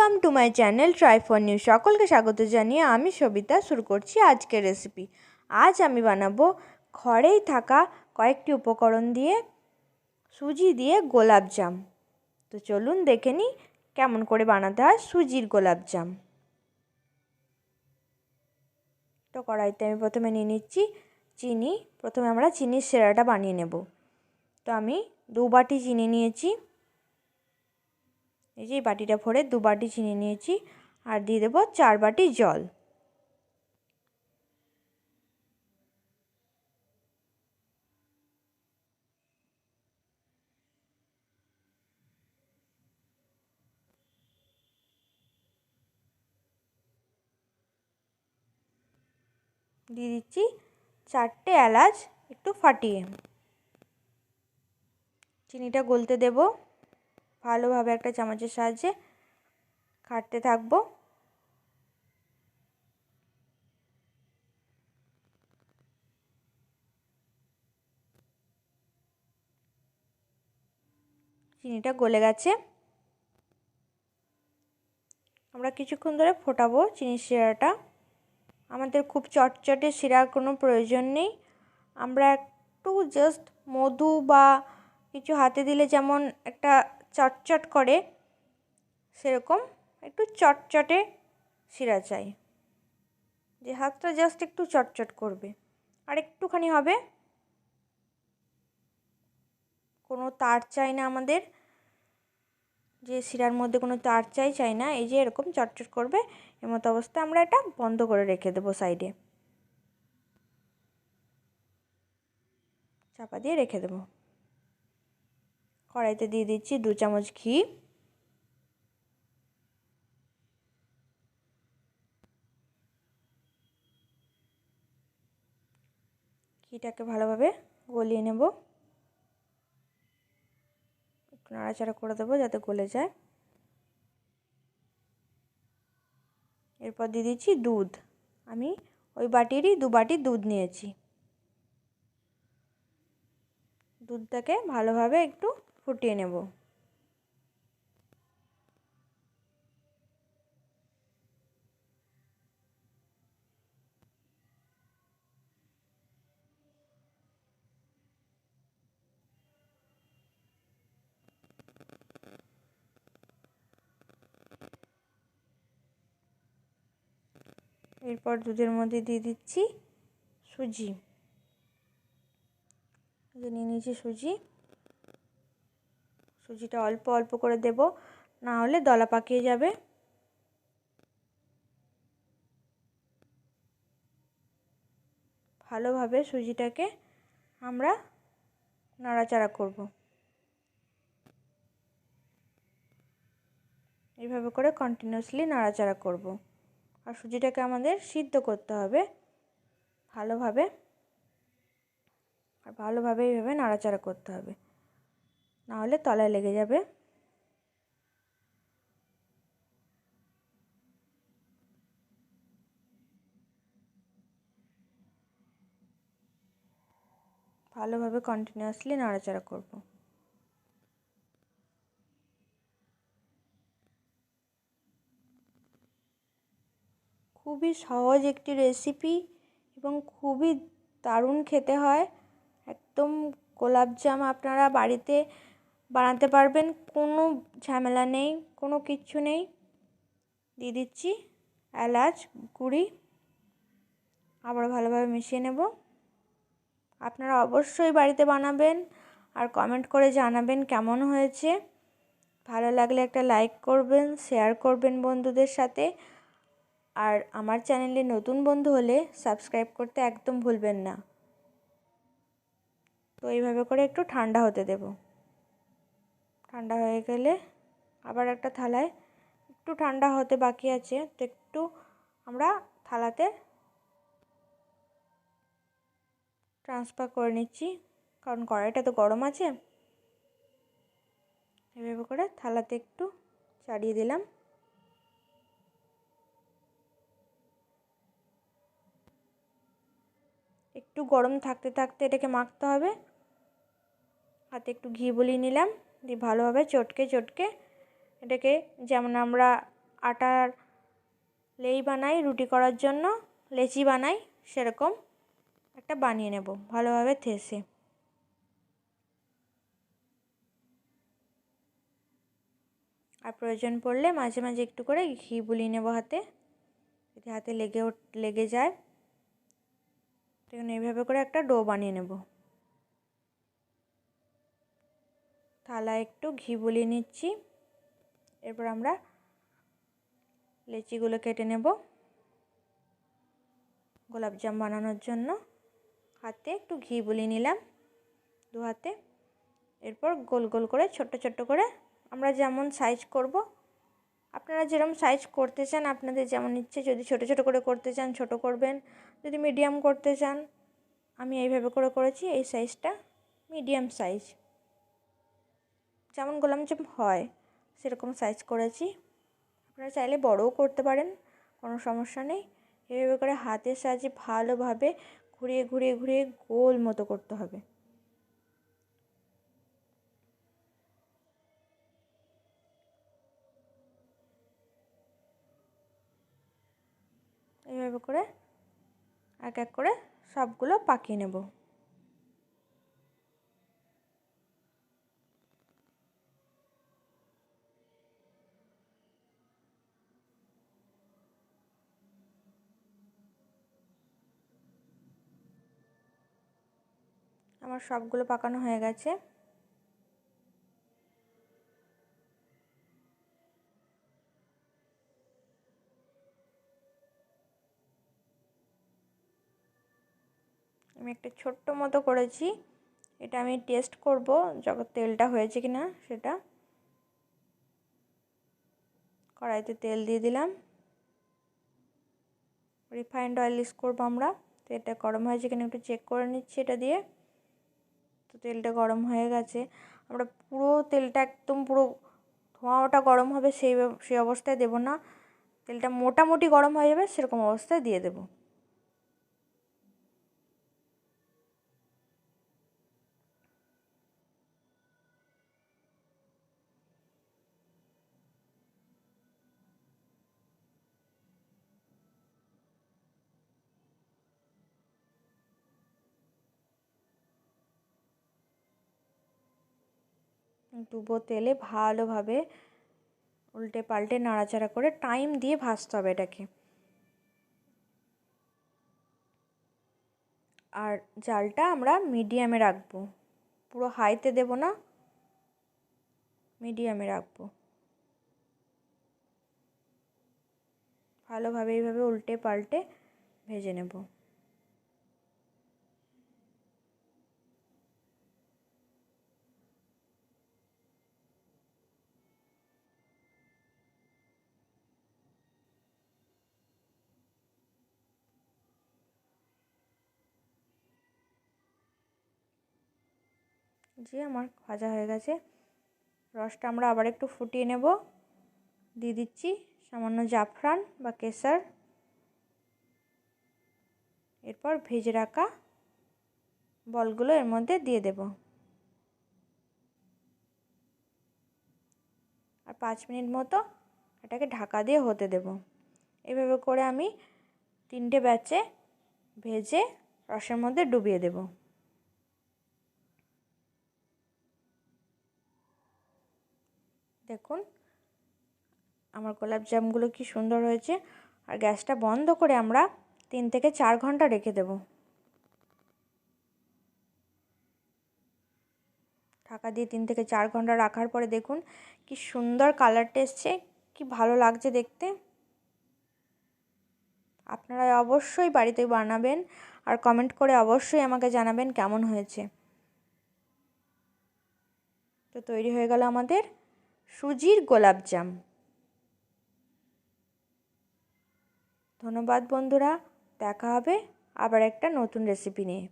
Welcome to my channel try for new. সকলকে স্বাগত জানিয়ে আমি সবিতা শুরু করছি আজকের রেসিপি। আজ আমি বানাবো ঘরেই থাকা কয়েকটি উপকরণ দিয়ে সুজি দিয়ে গোলাপ জাম। তো চলুন দেখে নিই কেমন করে বানাতে হয় সুজির গোলাপ জাম। তো কড়াইতে আমি প্রথমে নিয়ে নিচ্ছি চিনি। প্রথমে আমরা চিনির শিরাটা বানিয়ে নেব। তো আমি 2 বাটি চিনি নিয়েছি। এই যে বাটিটা ভরে 2 বাটি চিনি নিয়েছি আর দিয়ে দেবো 4 বাটি জল। দিয়ে দিচ্ছি 4টে এলাচ একটু ফাটিয়ে। চিনিটা গলতে দেব, ভালোভাবে একটা চামচের সাহায্যে কাটতে থাকবো। চিনিটা গলে গেছে। আমরা কিছুক্ষণ ধরে ফোটাবো চিনির শিরাটা। আমাদের খুব চটচটে শিরার কোনো প্রয়োজন নেই। আমরা একটু জাস্ট মধু বা কিছু হাতে দিলে যেমন একটা চটচট করে, সেরকম একটু চটচটে শিরা চাই, যে হাতটা জাস্ট একটু চটচট করবে। আর একটুখানি হবে, কোনো তার চাই না আমাদের, যে শিরার মধ্যে কোনো তার চাই না। এই যে এরকম চটচট করবে, এর মতো অবস্থায় আমরা এটা বন্ধ করে রেখে দেবো সাইডে, চাপা দিয়ে রেখে দেবো। কড়াইতে দিয়ে দিচ্ছি 2 চামচ ঘি। ঘিটাকে ভালোভাবে গলিয়ে নেব, একটু নাড়াচাড়া করে দেবো যাতে গলে যায়। এরপর দিয়ে দিচ্ছি দুধ। আমি ওই বাটিরই 2 বাটি দুধ নিয়েছি। দুধটাকে ভালোভাবে একটু ফুটিয়ে নেব। এরপর দুধের মধ্যে দিয়ে দিচ্ছি সুজি। নিয়ে নিয়েছি সুজি। সুজিটা অল্প অল্প করে দেব, না হলে দলা পাকিয়ে যাবে। ভালোভাবে সুজিটাকে আমরা নাড়াচাড়া করব। এইভাবে করে কন্টিনিউয়াসলি নাড়াচাড়া করব। আর সুজিটাকে আমাদের সিদ্ধ করতে হবে ভালোভাবে, আর ভালোভাবে এইভাবে নাড়াচাড়া করতে হবে, না হলে তলায় লেগে যাবে। ভালোভাবে কন্টিনিউয়াসলি নাড়াচাড়া করব। খুবই সহজ একটি রেসিপি এবং খুবই দারুণ খেতে হয়। একদম গোলাপ জাম আপনারা বাড়িতে বানাতে পারবেন, কোনো ঝামেলা নেই, কোনো কিচ্ছু নেই। দিয়ে দিচ্ছি এলাচ গুঁড়ি, আবার ভালোভাবে মিশিয়ে নেব। আপনারা অবশ্যই বাড়িতে বানাবেন আর কমেন্ট করে জানাবেন কেমন হয়েছে। ভালো লাগলে একটা লাইক করবেন, শেয়ার করবেন বন্ধুদের সাথে। আর আমার চ্যানেলে নতুন বন্ধু হলে সাবস্ক্রাইব করতে একদম ভুলবেন না। তো এইভাবে করে একটু ঠান্ডা হতে দেব। ঠান্ডা হয়ে গেলে আবার একটা থালায়, একটু ঠান্ডা হতে বাকি আছে, তো একটু আমরা থালাতে ট্রান্সফার করে নিচ্ছি, কারণ কড়াইটা তো গরম আছে। এভাবে করে থালাতে একটু চাড়িয়ে দিলাম। একটু গরম থাকতে থাকতে এটাকে মাখতে হবে। হাতে একটু ঘি বুলিয়ে নিলাম, দিয়ে ভালোভাবে চটকে চটকে এটাকে, যেমন আমরা আটার লেই বানাই রুটি করার জন্য, লেচি বানাই, সেরকম একটা বানিয়ে নেব ভালোভাবে থেসে। আর প্রয়োজন পড়লে মাঝে মাঝে একটু করে ঘি বুলিয়ে নেব হাতে, যদি হাতে লেগে যায়। দেখুন এইভাবে করে একটা ডো বানিয়ে নেব। থালায় একটু ঘি বুলিয়ে নিচ্ছি। এরপর আমরা লেচিগুলো কেটে নেব গোলাপজাম বানানোর জন্য। হাতে একটু ঘি বুলিয়ে নিলাম 2 হাতে। এরপর গোল গোল করে ছোট্ট ছোট্ট করে আমরা যেমন সাইজ করব, আপনারা যেরকম সাইজ করতে চান আপনাদের যেমন ইচ্ছে, যদি ছোট ছোট করে করতে চান ছোট করবেন, যদি মিডিয়াম করতে চান, আমি এইভাবে করে করেছি, এই সাইজটা মিডিয়াম সাইজ, যেমন গোলাপজাম হয় সেরকম সাইজ করেছি। আপনারা চাইলে বড়ও করতে পারেন, কোনো সমস্যা নেই। এভাবে করে হাতের সাহায্যে ভালোভাবে ঘুরিয়ে ঘুরিয়ে ঘুরিয়ে গোল মতো করতে হবে। এইভাবে করে এক এক করে সবগুলো পাকিয়ে নেব। আমার সবগুলো পাকানো হয়ে গেছে। আমি একটা ছোট্ট মতো করেছি, এটা আমি টেস্ট করব যখন তেলটা হয়েছে কিনা সেটা। কড়াইতে তেল দিয়ে দিলাম, রিফাইন্ড অয়েল ইউজ করবো আমরা। তো এটা গরম হয়েছে কিনা একটু চেক করে নিচ্ছি এটা দিয়ে। তো তেলটা গরম হয়ে গেছে। আমরা পুরো তেলটা একদম পুরো ধোঁয়াটা গরম হবে সেই অবস্থায় দেব না, তেলটা মোটামুটি গরম হয়ে যাবে সেরকম অবস্থায় দিয়ে দেব। ডুবো তেলে ভালোভাবে উল্টে পাল্টে নাড়াচাড়া করে টাইম দিয়ে ভাজতে হবে এটাকে। আর জালটা আমরা মিডিয়ামে রাখবো, পুরো হাইতে দেব না, মিডিয়ামে রাখবো। ভালোভাবে এইভাবে উল্টে পাল্টে ভেজে নেব। যে আমার ভাজা হয়ে গেছে, রসটা আমরা আবার একটু ফুটিয়ে নেব। দিয়ে দিচ্ছি সামান্য জাফরান বা কেশর। এরপর ভেজে রাখা বলগুলো এর মধ্যে দিয়ে দেব। আর 5 মিনিট মতো এটাকে ঢাকা দিয়ে হতে দেব। এভাবে করে আমি 3টে ব্যাচে ভেজে রসের মধ্যে ডুবিয়ে দেব। দেখুন আমার গোলাপ জামগুলো কি সুন্দর হয়েছে। আর গ্যাসটা বন্ধ করে আমরা 3 থেকে 4 ঘন্টা রেখে দেব। ঢাকা দিয়ে 3 থেকে 4 ঘন্টা রাখার পরে দেখুন কি সুন্দর কালারটা এসছে, কি ভালো লাগছে দেখতে। আপনারা অবশ্যই বাড়িতে বানাবেন আর কমেন্ট করে অবশ্যই আমাকে জানাবেন কেমন হয়েছে। তো তৈরি হয়ে গেল আমাদের সুজির গোলাপজাম। ধন্যবাদ বন্ধুরা, দেখা হবে আবার একটা নতুন রেসিপি নিয়ে।